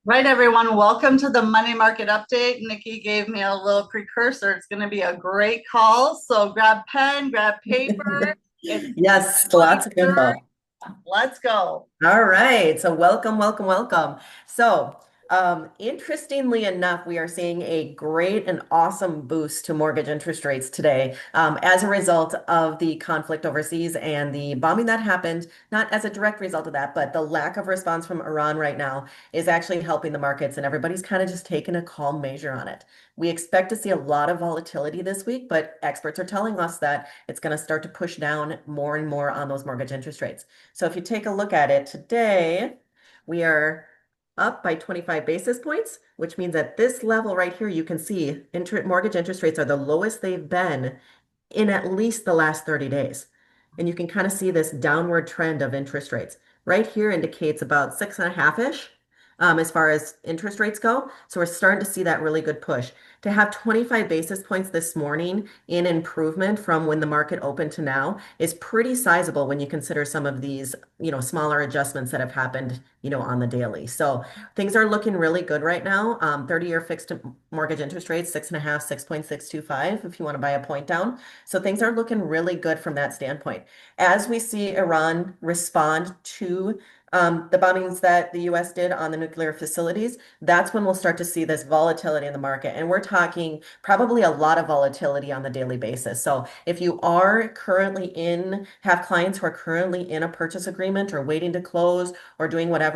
Right, everyone. Welcome to the money market update. Nikki gave me a little precursor. It's going to be a great call. So grab pen, grab paper. It's Yes, lots of 23rd. info. Let's go. All right. So welcome, welcome, welcome. So, interestingly enough, we are seeing a great and awesome boost to mortgage interest rates today, as a result of the conflict overseas and the bombing that happened, not as a direct result of that, but the lack of response from Iran right now is actually helping the markets, and everybody's kind of just taking a calm measure on it. We expect to see a lot of volatility this week, but experts are telling us that it's going to start to push down more and more on those mortgage interest rates. So if you take a look at it today, we are up by 25 basis points, which means at this level right here, you can see mortgage interest rates are the lowest they've been in at least the last 30 days. And you can kind of see this downward trend of interest rates. Right here indicates about 6.5-ish, as far as interest rates go. So we're starting to see that really good push. To have 25 basis points this morning in improvement from when the market opened to now is pretty sizable when you consider some of these, smaller adjustments that have happened, on the daily. So things are looking really good right now. 30-year fixed mortgage interest rates, 6.5, 6.625, if you want to buy a point down. So things are looking really good from that standpoint. As we see Iran respond to the bombings that the US did on the nuclear facilities, that's when we'll start to see this volatility in the market. And we're talking probably a lot of volatility on the daily basis. So if you are have clients who are currently in a purchase agreement or waiting to close or doing whatever,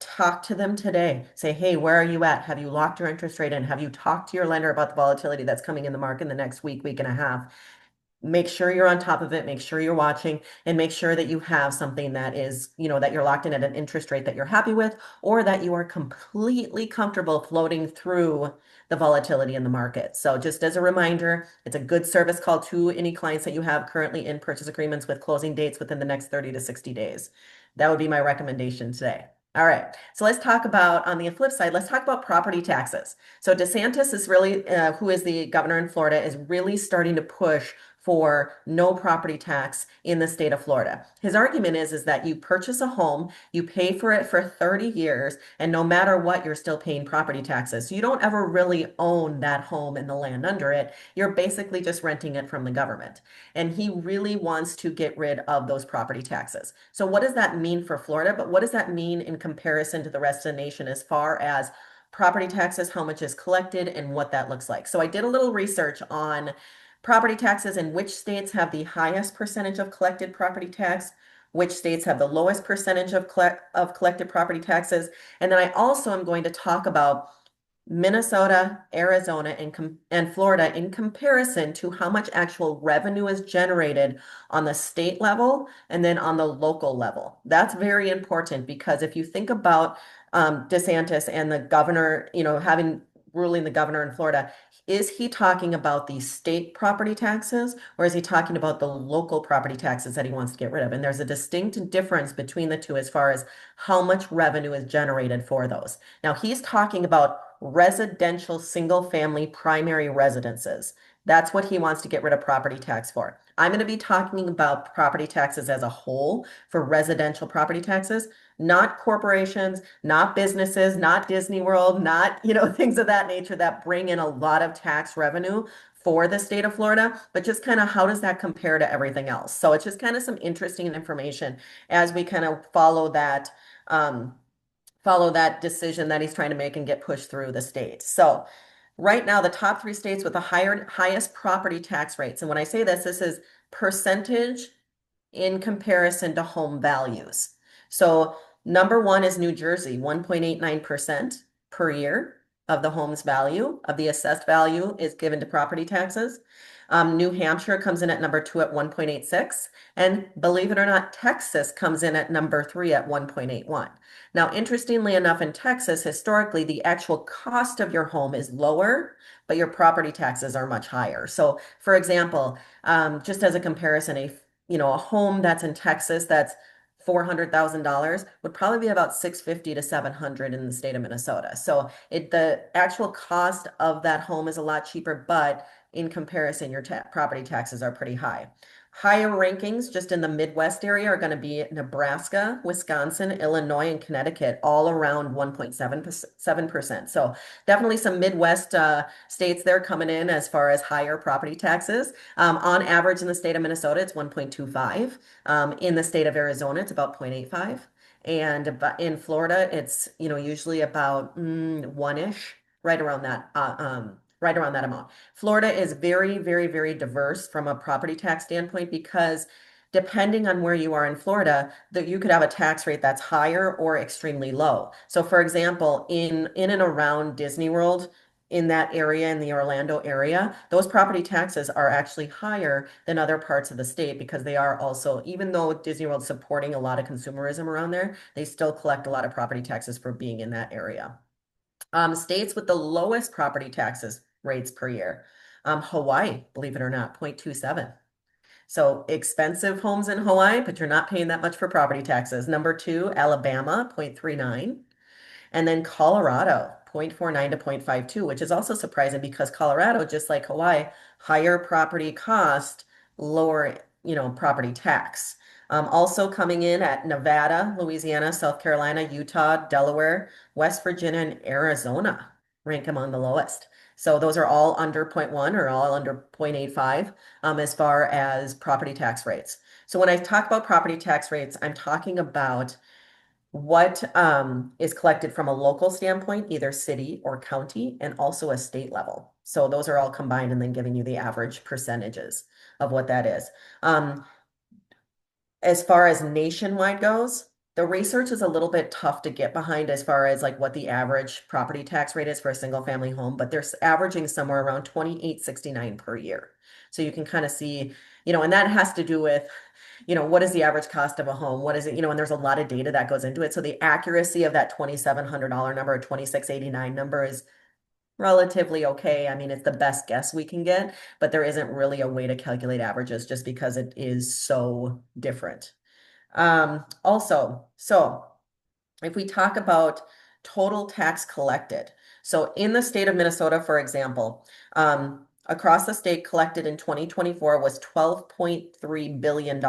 talk to them today. Say, hey, where are you at? Have you locked your interest rate in? Have you talked to your lender about the volatility that's coming in the market in the next week, week and a half? Make sure you're on top of it, make sure you're watching, and make sure that you have something that is, that you're locked in at an interest rate that you're happy with, or that you are completely comfortable floating through the volatility in the market. So just as a reminder, it's a good service call to any clients that you have currently in purchase agreements with closing dates within the next 30 to 60 days. That would be my recommendation today. All right, so let's talk about, on the flip side, let's talk about property taxes. So DeSantis is really, who is the governor in Florida, is really starting to push for no property tax in the state of Florida. His argument is that you purchase a home, you pay for it for 30 years, and no matter what, you're still paying property taxes. So you don't ever really own that home and the land under it. You're basically just renting it from the government. And he really wants to get rid of those property taxes. So what does that mean for Florida? But what does that mean in comparison to the rest of the nation as far as property taxes, how much is collected, and what that looks like? So I did a little research on property taxes and which states have the highest percentage of collected property tax, which states have the lowest percentage of collected property taxes. And then I also am going to talk about Minnesota, Arizona, and Florida in comparison to how much actual revenue is generated on the state level and then on the local level. That's very important because if you think about DeSantis and the governor, having ruling the governor in Florida, is he talking about the state property taxes or is he talking about the local property taxes that he wants to get rid of? And there's a distinct difference between the two as far as how much revenue is generated for those. Now, he's talking about residential single family primary residences. That's what he wants to get rid of property tax for. I'm going to be talking about property taxes as a whole for residential property taxes, not corporations, not businesses, not Disney World, not, things of that nature that bring in a lot of tax revenue for the state of Florida, but just kind of how does that compare to everything else? So it's just kind of some interesting information as we kind of um, follow that decision that he's trying to make and get pushed through the state. So right now, the top three states with the highest property tax rates. And when I say this, this is percentage in comparison to home values. So number one is New Jersey, 1.89% per year of the home's value, of the assessed value is given to property taxes. New Hampshire comes in at number two at 1.86. And believe it or not, Texas comes in at number three at 1.81. Now, interestingly enough, in Texas, historically, the actual cost of your home is lower, but your property taxes are much higher. So, for example, just as a comparison, a home that's in Texas that's $400,000 would probably be about 650 to 700 in the state of Minnesota. So the actual cost of that home is a lot cheaper, but in comparison, your property taxes are pretty high. Higher rankings just in the Midwest area are going to be Nebraska, Wisconsin, Illinois, and Connecticut, all around 1.7%. So definitely some Midwest states there coming in as far as higher property taxes. On average in the state of Minnesota, it's 1.25. In the state of Arizona, it's about 0.85. And in Florida, it's, usually about one-ish, right around that amount. Florida is very, very, very diverse from a property tax standpoint because depending on where you are in Florida, that you could have a tax rate that's higher or extremely low. So for example, in and around Disney World, in that area, in the Orlando area, those property taxes are actually higher than other parts of the state because they are also, even though Disney World's supporting a lot of consumerism around there, they still collect a lot of property taxes for being in that area. States with the lowest property taxes rates per year. Hawaii, believe it or not, 0.27. So expensive homes in Hawaii, but you're not paying that much for property taxes. Number two, Alabama, 0.39. And then Colorado, 0.49 to 0.52, which is also surprising because Colorado, just like Hawaii, higher property cost, lower, property tax. Also coming in at Nevada, Louisiana, South Carolina, Utah, Delaware, West Virginia, and Arizona rank among the lowest. So those are all under zero point 0.1 or all under 0.85 as far as property tax rates. So when I talk about property tax rates, I'm talking about what is collected from a local standpoint, either city or county, and also a state level. So those are all combined and then giving you the average percentages of what that is. As far as nationwide goes, the research is a little bit tough to get behind as far as like what the average property tax rate is for a single family home, but they're averaging somewhere around 2869 per year. So you can kind of see, and that has to do with, what is the average cost of a home? What is it, and there's a lot of data that goes into it. So the accuracy of that $2,700 number or 2689 number is relatively okay. I mean, it's the best guess we can get, but there isn't really a way to calculate averages just because it is so different. Also, so if we talk about total tax collected, so in the state of Minnesota, for example, across the state collected in 2024 was $12.3 billion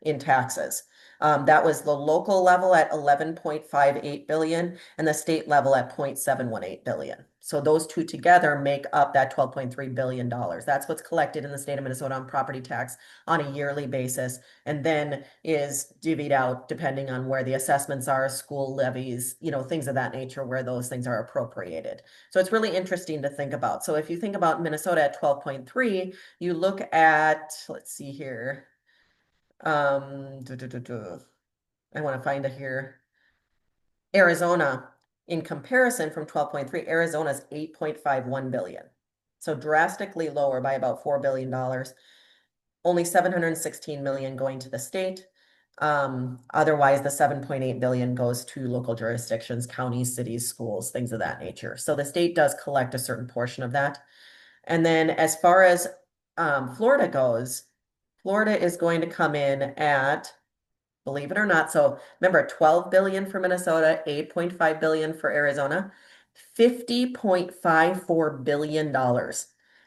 in taxes. That was the local level at 11.58 billion and the state level at 0.718 billion. So those two together make up that $12.3 billion. That's what's collected in the state of Minnesota on property tax on a yearly basis, and then is divvied out depending on where the assessments are, school levies, things of that nature, where those things are appropriated. So it's really interesting to think about. So if you think about Minnesota at 12.3, you look at, let's see here. I want to find it here. Arizona, in comparison from 12.3, Arizona's 8.51 billion. So drastically lower by about $4 billion. Only 716 million going to the state. Otherwise, the 7.8 billion goes to local jurisdictions, counties, cities, schools, things of that nature. So the state does collect a certain portion of that. And then as far as Florida goes, Florida is going to come in at, believe it or not, so remember 12 billion for Minnesota, 8.5 billion for Arizona, $50.54 billion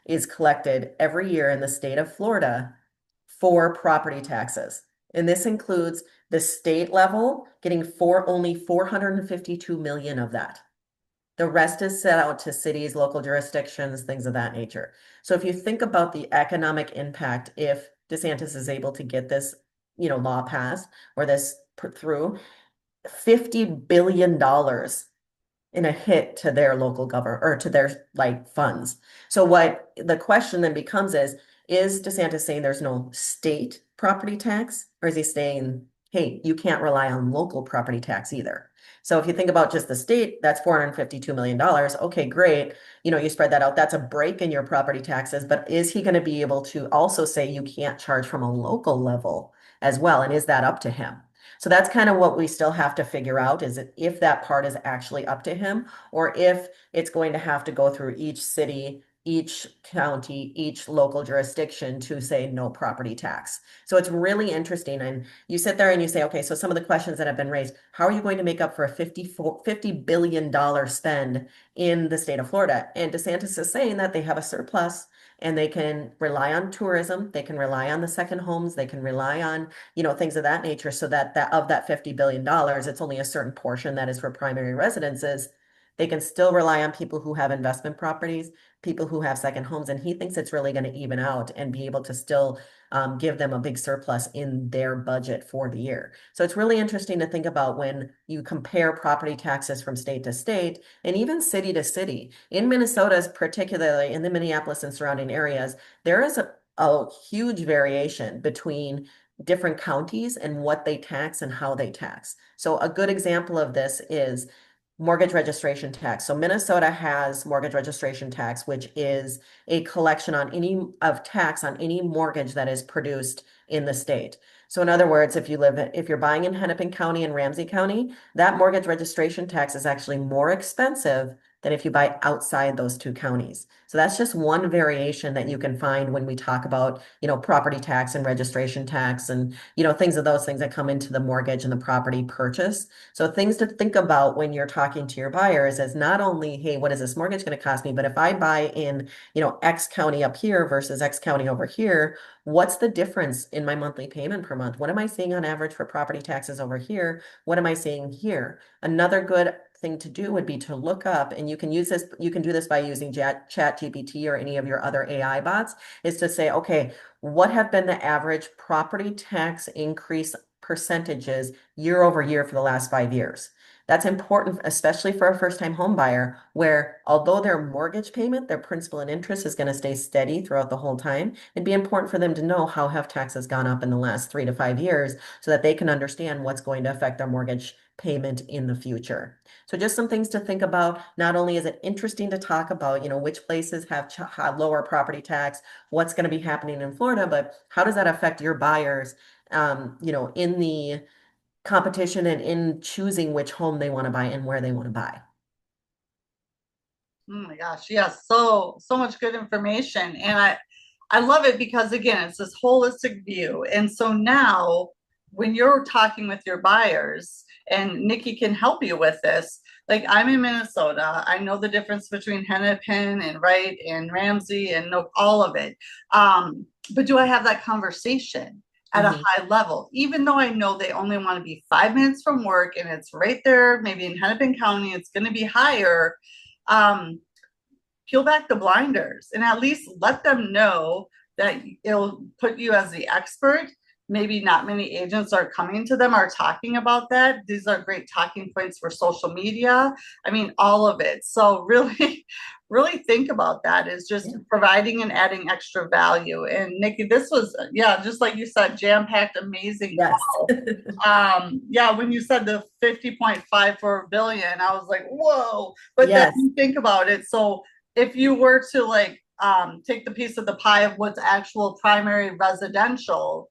is collected every year in the state of Florida for property taxes. And this includes the state level getting only 452 million of that. The rest is set out to cities, local jurisdictions, things of that nature. So if you think about the economic impact, if DeSantis is able to get this, law passed or this put through, $50 billion in a hit to their local government or to their funds. So what the question then becomes is DeSantis saying there's no state property tax, or is he saying, hey, you can't rely on local property tax either? So if you think about just the state, that's $452 million. Okay, great. You spread that out. That's a break in your property taxes, but is he going to be able to also say you can't charge from a local level as well? And is that up to him? So that's kind of what we still have to figure out, is if that part is actually up to him or if it's going to have to go through each city each county, each local jurisdiction to say no property tax. So it's really interesting. And you sit there and you say, okay, so some of the questions that have been raised, how are you going to make up for a $50 billion spend in the state of Florida? And DeSantis is saying that they have a surplus and they can rely on tourism, they can rely on the second homes, they can rely on, things of that nature, so that of that $50 billion, it's only a certain portion that is for primary residences. They can still rely on people who have investment properties, people who have second homes, and he thinks it's really going to even out and be able to still give them a big surplus in their budget for the year. So it's really interesting to think about when you compare property taxes from state to state and even city to city. In Minnesota, particularly in the Minneapolis and surrounding areas, there is a huge variation between different counties and what they tax and how they tax. So a good example of this is mortgage registration tax. So Minnesota has mortgage registration tax, which is a collection on tax on any mortgage that is produced in the state. So in other words, if you're buying in Hennepin County and Ramsey County, that mortgage registration tax is actually more expensive than if you buy outside those two counties. So that's just one variation that you can find when we talk about, property tax and registration tax and, things that come into the mortgage and the property purchase. So things to think about when you're talking to your buyers is not only, hey, what is this mortgage going to cost me? But if I buy in, X county up here versus X county over here, what's the difference in my monthly payment per month? What am I seeing on average for property taxes over here? What am I seeing here? Another good thing to do would be to look up, and you can do this by using Chat GPT or any of your other AI bots, is to say, okay, what have been the average property tax increase percentages year over year for the last 5 years? That's important, especially for a first-time home buyer, where although their mortgage payment, their principal and interest is going to stay steady throughout the whole time, it'd be important for them to know how have taxes gone up in the last 3 to 5 years so that they can understand what's going to affect their mortgage payment in the future. So just some things to think about. Not only is it interesting to talk about, which places have lower property tax, what's going to be happening in Florida, but how does that affect your buyers, in the competition and in choosing which home they want to buy and where they want to buy. Oh my gosh, yes, so much good information. And I love it because again, it's this holistic view. And so now when you're talking with your buyers, and Nikki can help you with this, like I'm in Minnesota, I know the difference between Hennepin and Wright and Ramsey and know all of it. But do I have that conversation at a high level, even though I know they only want to be 5 minutes from work and it's right there, maybe in Hennepin County, it's going to be higher. um, Peel back the blinders and at least let them know that it'll put you as the expert. Maybe not many agents are coming to them, are talking about that. These are great talking points for social media. I mean, all of it. So really, really think about that, is just providing and adding extra value. And Nikki, this was, yeah, just like you said, jam-packed, amazing Yes. call. Yeah, when you said the 50.54 billion, I was like, whoa. But then Yes. you think about it. So if you were to like take the piece of the pie of what's actual primary residential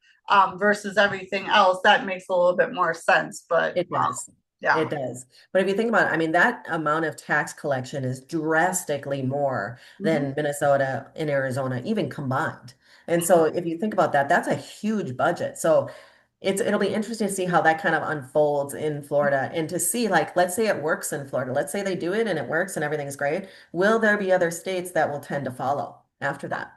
versus everything else, that makes a little bit more sense. But It does. yeah. It does. But if you think about it, I mean, that amount of tax collection is drastically more Mm-hmm. than Minnesota and Arizona, even combined. And so if you think about that, that's a huge budget. So it'll be interesting to see how that kind of unfolds in Florida and to see, like, let's say it works in Florida. Let's say they do it and it works and everything's great. Will there be other states that will tend to follow after that?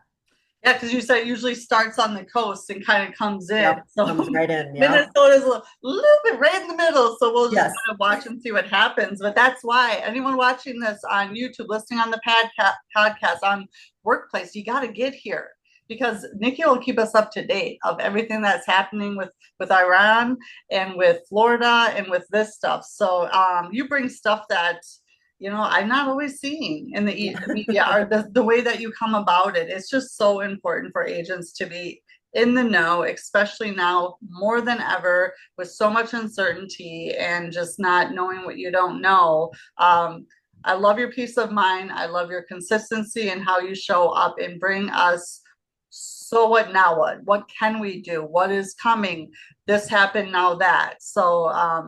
Yeah, because you said it usually starts on the coast and kind of comes in. Yep, So comes right in. Yep. Minnesota's a little bit right in the middle. So we'll just Yes. kind of watch and see what happens. But that's why anyone watching this on YouTube, listening on the podcast on Workplace, you got to get here because Nikki will keep us up to date of everything that's happening with Iran and with Florida and with this stuff. So you bring stuff that I'm not always seeing in the media, or the way that you come about it. It's just so important for agents to be in the know, especially now more than ever with so much uncertainty and just not knowing what you don't know. I love your peace of mind. I love your consistency and how you show up and bring us. So what now? What can we do? What is coming? this happened, now that. So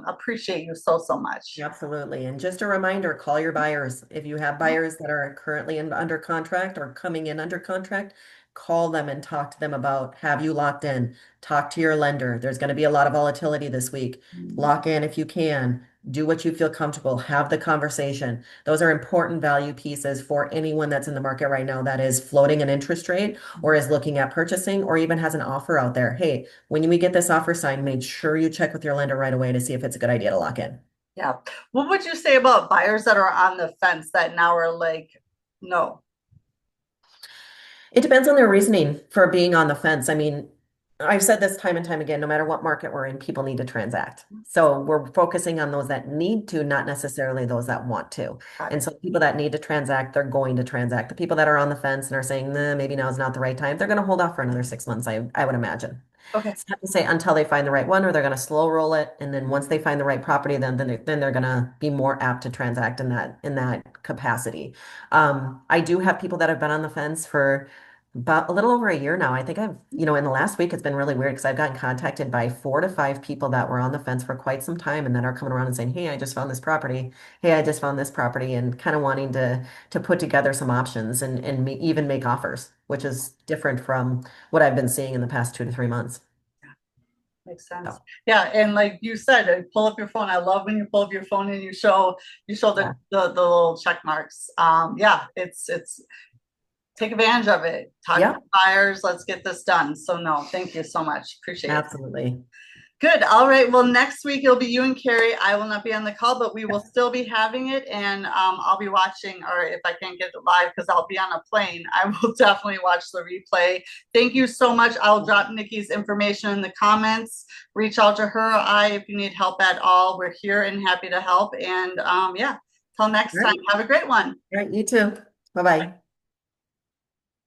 appreciate you so much. Absolutely. And just a reminder, call your buyers. If you have buyers that are currently under contract or coming in under contract, call them and talk to them about, have you locked in? Talk to your lender. There's going to be a lot of volatility this week. Lock in if you can. Do what you feel comfortable. Have the conversation. Those are important value pieces for anyone that's in the market right now that is floating an interest rate or is looking at purchasing or even has an offer out there. Hey, when we get this offer signed, make sure you check with your lender right away to see if it's a good idea to lock in. Yeah. What would you say about buyers that are on the fence that now are like, no? It depends on their reasoning for being on the fence. I mean, I've said this time and time again, no matter what market we're in, people need to transact. So we're focusing on those that need to, not necessarily those that want to. Got And it. so people that need to transact, they're going to transact. The people that are on the fence and are saying, nah, maybe now is not the right time, they're going to hold off for another 6 months, I would imagine. Okay. It's not to say until they find the right one, or they're going to slow roll it, and then once they find the right property, then they're going to be more apt to transact in that capacity. I do have people that have been on the fence for about a little over a year now. I think in the last week, it's been really weird because I've gotten contacted by 4 to 5 people that were on the fence for quite some time and then are coming around and saying, "Hey, I just found this property. Hey, I just found this property," and kind of wanting to put together some options and even make offers, which is different from what I've been seeing in the past 2 to 3 months. Makes sense. So, Yeah, and like you said, pull up your phone. I love when you pull up your phone and you show yeah, the little check marks. Yeah, it's take advantage of it. Talk to yep, buyers. Let's get this done. So no, thank you so much. Appreciate it. absolutely. Good. All right. Well, next week it'll be you and Carrie. I will not be on the call, but we will still be having it, and I'll be watching. Or if I can't get it live because I'll be on a plane, I will definitely watch the replay. Thank you so much. I'll drop Nikki's information in the comments. Reach out to her. If you need help at all, we're here and happy to help. And yeah, till next All time. right, Have a great one. all right, you too. Bye-bye.